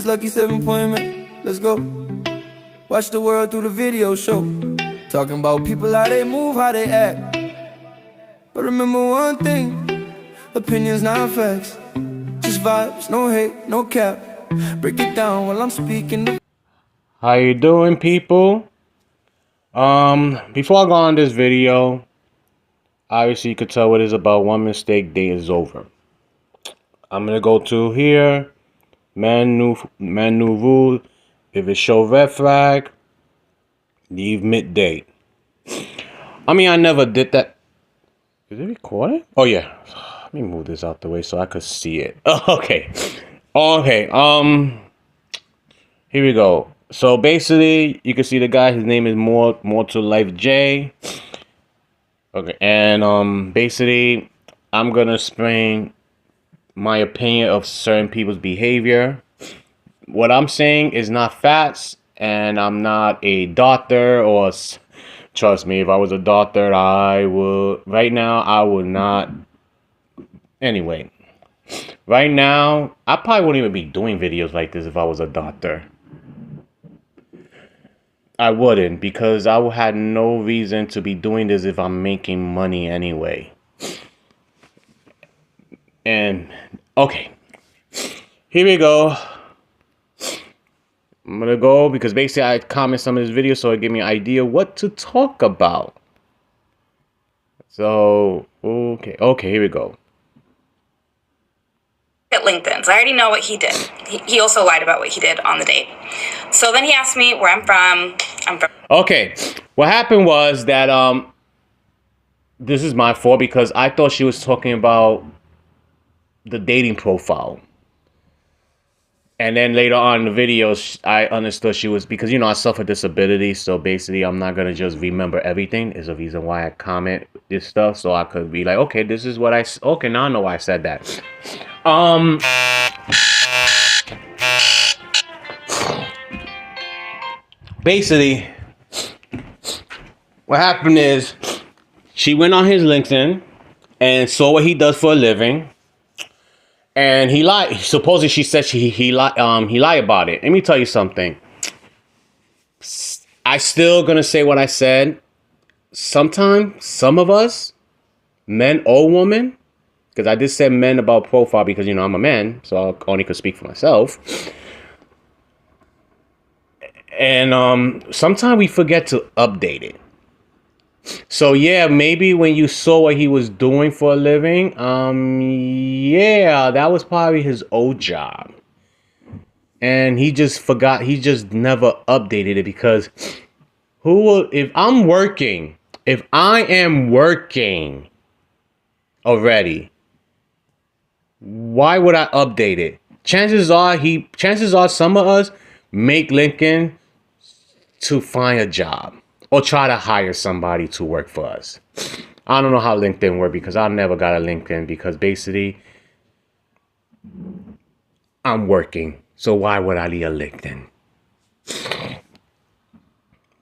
It's Lucky7pointman. Let's go. Watch the world through the video show. Talking about people, how they move, how they act. But remember one thing, opinions not facts. Just vibes, no hate, no cap. Break it down while I'm speaking. How you doing, people? Before I go on this video, obviously you could tell what it's about. One mistake, day is over. I'm gonna go to here, menu rule. If it show red flag, leave midday. I mean, I never did that. Is it recording? Oh yeah. Let me move this out the way so I could see it. Okay. Here we go. So basically, you can see the guy. His name is More to Life J. Okay, and basically, I'm gonna explain my opinion of certain people's behavior. What I'm saying is not facts, and I'm not a doctor or. Trust me, if I was a doctor, I would. Right now, I would not. Anyway, right now, I probably wouldn't even be doing videos like this if I was a doctor. I wouldn't, because I would have no reason to be doing this if I'm making money anyway. And, okay. Here we go. I'm gonna go because basically I comment some of this video so it give me an idea what to talk about. So, okay, here we go. At LinkedIn. So I already know what he did. He also lied about what he did on the date. So then he asked me where I'm from. Okay, what happened was that this is my fault because I thought she was talking about the dating profile. And then later on in the videos, I understood she was, because, you know, I suffer disability. So basically, I'm not going to just remember everything. There's a reason why I comment this stuff. So I could be like, okay, this is what okay, now I know why I said that. Basically, what happened is she went on his LinkedIn and saw what he does for a living. And he lied. Supposedly, she said he lied about it. Let me tell you something. I still gonna say what I said. Sometimes, some of us, men or women, because I just said men about profile because, you know, I'm a man, so I only could speak for myself. And sometimes we forget to update it. So yeah, maybe when you saw what he was doing for a living, yeah, that was probably his old job. And he just forgot, he just never updated it because if I am working already, why would I update it? Chances are some of us make LinkedIn to find a job. Or try to hire somebody to work for us. I don't know how LinkedIn works because I never got a LinkedIn because basically I'm working. So why would I need a LinkedIn?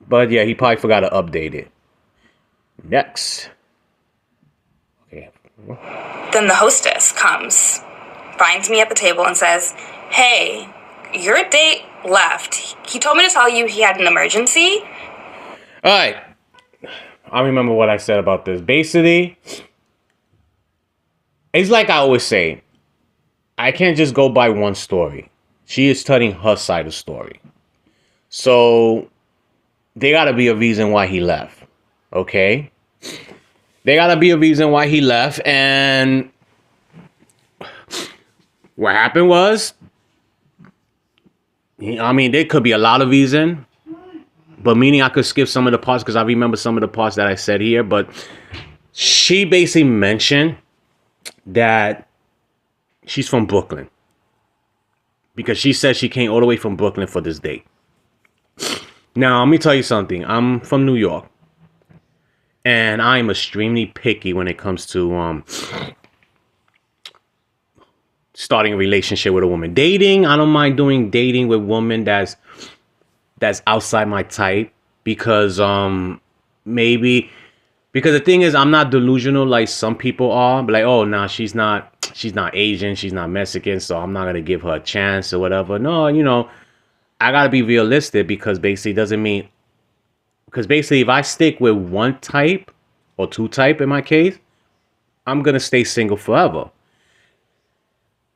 But yeah, he probably forgot to update it. Next. Okay. Then the hostess comes, finds me at the table and says, "Hey, your date left. He told me to tell you he had an emergency." All right, I remember what I said about this. Basically, it's like I always say, I can't just go by one story. She is telling her side of the story. So, there gotta be a reason why he left, okay? There gotta be a reason why he left, and what happened was, I mean, there could be a lot of reasons. But meaning I could skip some of the parts because I remember some of the parts that I said here. But she basically mentioned that she's from Brooklyn. Because she said she came all the way from Brooklyn for this date. Now, let me tell you something. I'm from New York. And I'm extremely picky when it comes to starting a relationship with a woman. Dating, I don't mind doing dating with women that's outside my type because because the thing is I'm not delusional like some people are, but like, oh nah, she's not she's not Asian, she's not Mexican, so I'm not gonna give her a chance or whatever. No, you know, I gotta be realistic because basically doesn't mean because basically if I stick with one type or two type in my case, I'm gonna stay single forever.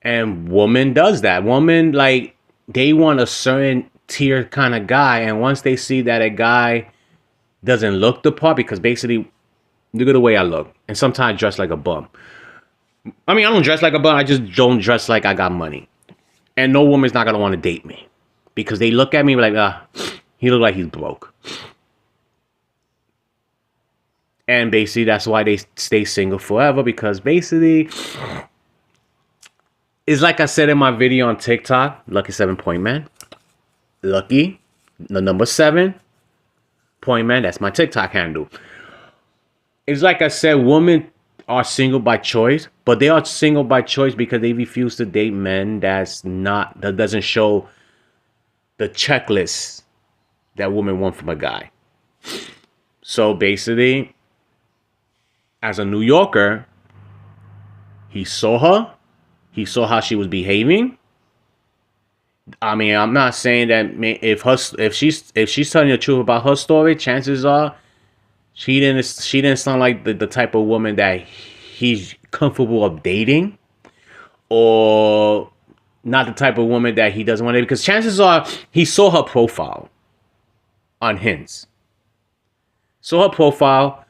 And woman does that. Woman, like, they want a certain tier kind of guy, and once they see that a guy doesn't look the part, because basically look at the way I look, and sometimes I dress like a bum. I mean, I don't dress like a bum, I just don't dress like I got money. And no woman's not gonna want to date me because they look at me like, he look like he's broke. And basically that's why they stay single forever, because basically it's like I said in my video on TikTok, Lucky7pointman. Lucky, the number 7, point man, that's my TikTok handle. It's like I said, women are single by choice, but they are single by choice because they refuse to date men that doesn't show the checklist that women want from a guy. So basically, as a New Yorker, he saw her. He saw how she was behaving. I mean, I'm not saying that if she's telling the truth about her story, chances are she didn't sound like the type of woman that he's comfortable of dating, or not the type of woman that he doesn't want to, because chances are he saw her profile on Hints. Saw her profile,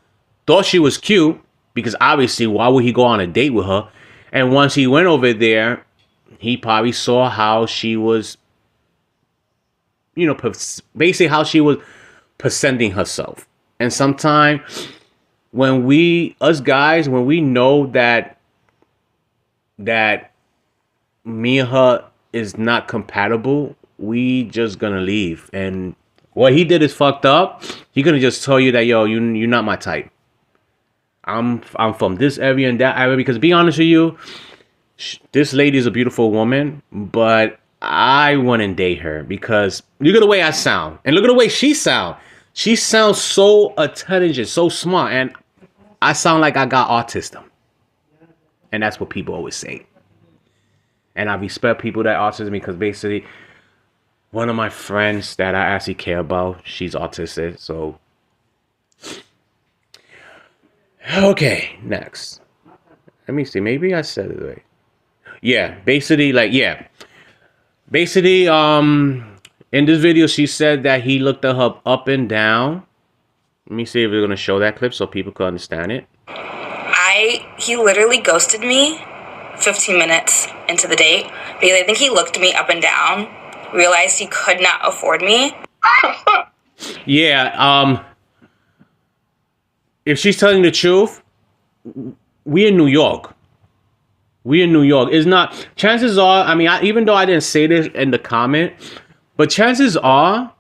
thought she was cute, because obviously why would he go on a date with her? And once he went over there, he probably saw how she was, you know, basically how she was presenting herself. And sometimes when us guys, when we know that me and her is not compatible, we just gonna leave. And what he did is fucked up. He gonna just tell you that, yo, you're not my type. I'm from this area and that area, because to be honest with you, this lady is a beautiful woman, but I wouldn't date her because look at the way I sound and look at the way she sound. She sounds so intelligent, so smart, and I sound like I got autism. And that's what people always say. And I respect people that autism, because basically one of my friends that I actually care about, she's autistic, so okay, next. Let me see. Maybe I said it right. Yeah, basically, basically, in this video, she said that he looked at her up and down. Let me see if we're gonna show that clip so people can understand it. He literally ghosted me 15 minutes into the date because I think he looked me up and down, realized he could not afford me. Yeah, if she's telling the truth, we in New York. It's not, chances are, I mean, even though I didn't say this in the comment, but chances are,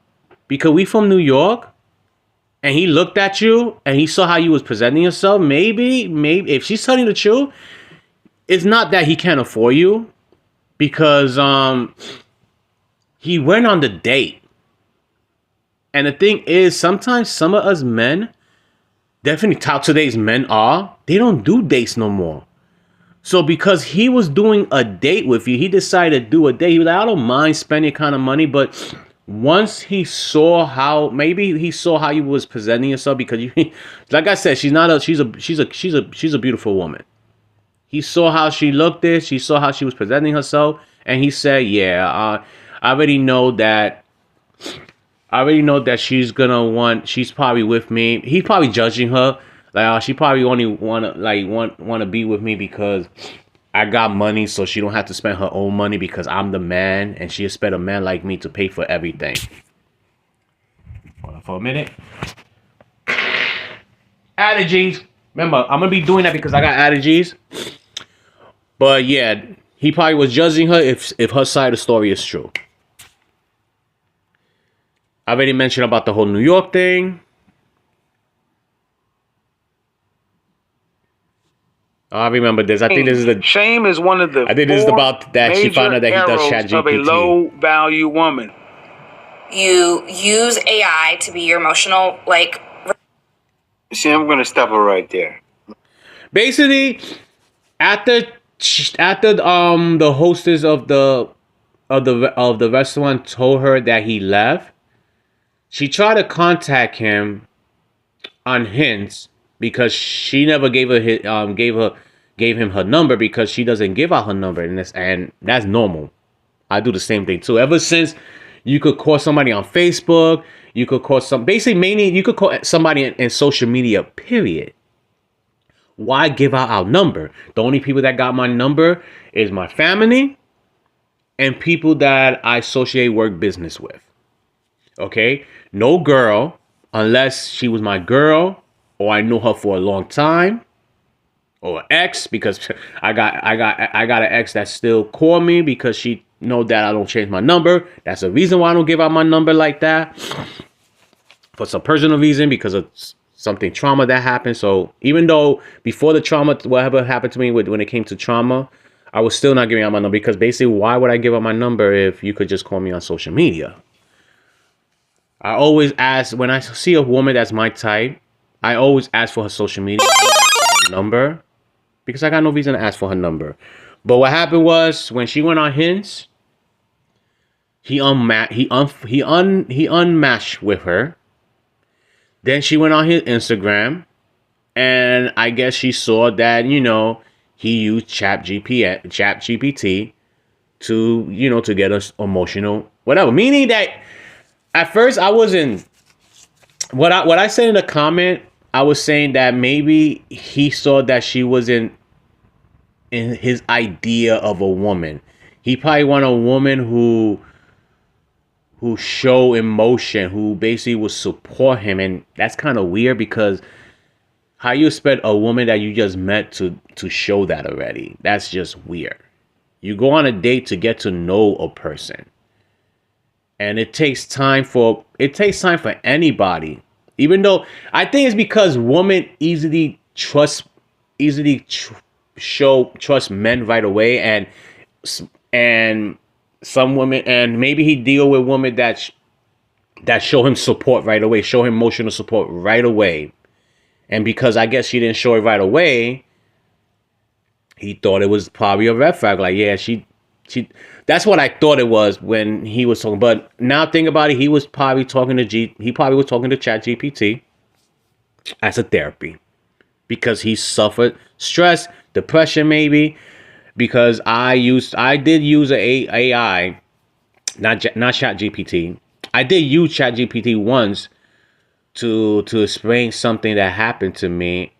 because we from New York, and he looked at you, and he saw how you was presenting yourself, maybe, if she's telling the truth, it's not that he can't afford you, because he went on the date. And the thing is, sometimes some of us men, definitely how today's men are, they don't do dates no more. So because he was doing a date with you, he decided to do a date. He was like, I don't mind spending kind of money, but once he saw how, maybe he saw how you was presenting yourself, because you, like I said, she's a beautiful woman. He saw how she looked there, she saw how she was presenting herself, and he said, yeah, I already know that she's probably with me. He's probably judging her. Like, she probably only want to be with me because I got money, so she don't have to spend her own money because I'm the man, and she expect a man like me to pay for everything. Hold on for a minute. Allergies. Remember, I'm gonna be doing that because I got allergies. But yeah, he probably was judging her if her side of the story is true. I already mentioned about the whole New York thing. I remember this. I think this is the shame is one of the. I think this is about that she found out that he does ChatGPT. Of a low-value woman. You use AI to be your emotional, like. See, I'm gonna stop her right there. Basically, after After the hostess of the restaurant told her that he left, she tried to contact him on hints because she never gave him her number because she doesn't give out her number, and that's normal. I do the same thing too. Ever since you could call somebody on Facebook, you could call mainly you could call somebody in social media, period. Why give out our number? The only people that got my number is my family and people that I associate work business with. Okay? No girl, unless she was my girl or I knew her for a long time, or ex, because I got an ex that still call me because she know that I don't change my number. That's the reason why I don't give out my number like that, for some personal reason, because of something trauma that happened. So even though before the trauma, whatever happened to me when it came to trauma, I was still not giving out my number, because basically, why would I give out my number if you could just call me on social media? I always ask, when I see a woman that's my type, I always ask for her social media, her number, because I got no reason to ask for her number. But what happened was, when she went on Hints, he unmatched with her. Then she went on his Instagram, and I guess she saw that, he used Chat GPT to, to get us emotional, whatever. Meaning that at first I wasn't, what I said in the comment, I was saying that maybe he saw that she wasn't in his idea of a woman. He probably wanted a woman who show emotion, who basically would support him. And that's kind of weird, because how you expect a woman that you just met to show that already? That's just weird. You go on a date to get to know a person, and it takes time for anybody. Even though I think it's because women easily trust men right away, and some women, and maybe he deal with women that show him support right away, show him emotional support right away. And because I guess she didn't show it right away, he thought it was probably a red flag. Like, yeah, she that's what I thought it was when he was talking. But now think about it, he was probably talking to Chat GPT as a therapy, because he suffered stress, depression, maybe. Because I did use a AI, not Chat GPT. I did use Chat GPT once to explain something that happened to me,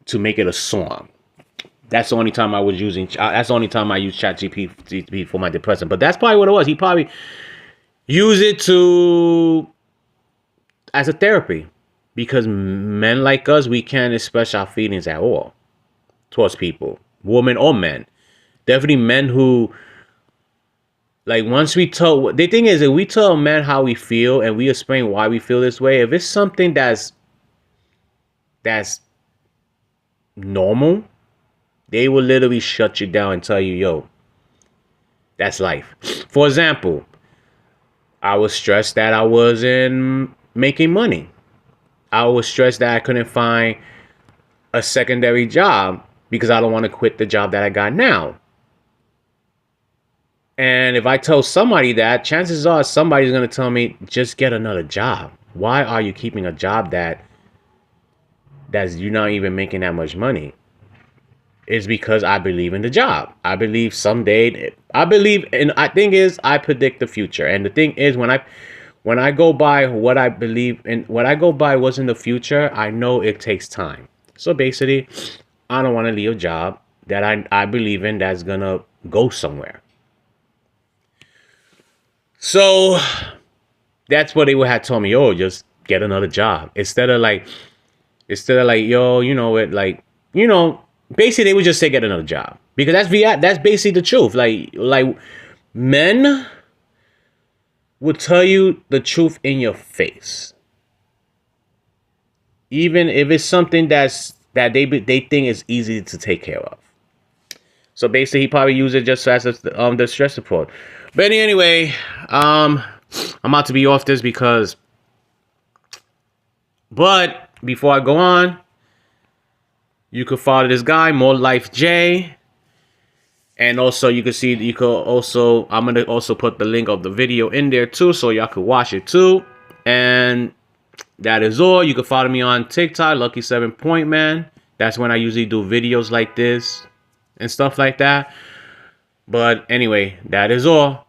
to make it a song. That's the only time I was using. That's the only time I used Chat GPT for my depression. But that's probably what it was. He probably used it as a therapy, because men like us, we can't express our feelings at all towards people, women or men. Definitely men who, like, the thing is, if we tell a man how we feel and we explain why we feel this way, if it's something that's normal, they will literally shut you down and tell you, yo, that's life. For example, I was stressed that I wasn't making money. I was stressed that I couldn't find a secondary job because I don't want to quit the job that I got now. And if I tell somebody that, chances are somebody's going to tell me, just get another job. Why are you keeping a job that's you're not even making that much money? It's because I believe in the job. I believe someday, I predict the future. And the thing is, when I go by what I believe in, what I go by what's in the future, I know it takes time. So basically, I don't want to leave a job that I believe in that's going to go somewhere. So that's what they would have told me. Oh, just get another job. Instead of like, yo, basically they would just say get another job, because that's basically the truth. Like men would tell you the truth in your face, even if it's something that they think is easy to take care of. So basically, he probably used it just as the stress support. But anyway, I'm about to be off this but before I go on, you could follow this guy, More Life J. And also you can see, you could also, I'm gonna also put the link of the video in there too, so y'all could watch it too. And that is all. You can follow me on TikTok, Lucky7pointman. That's when I usually do videos like this and stuff like that. But anyway, that is all.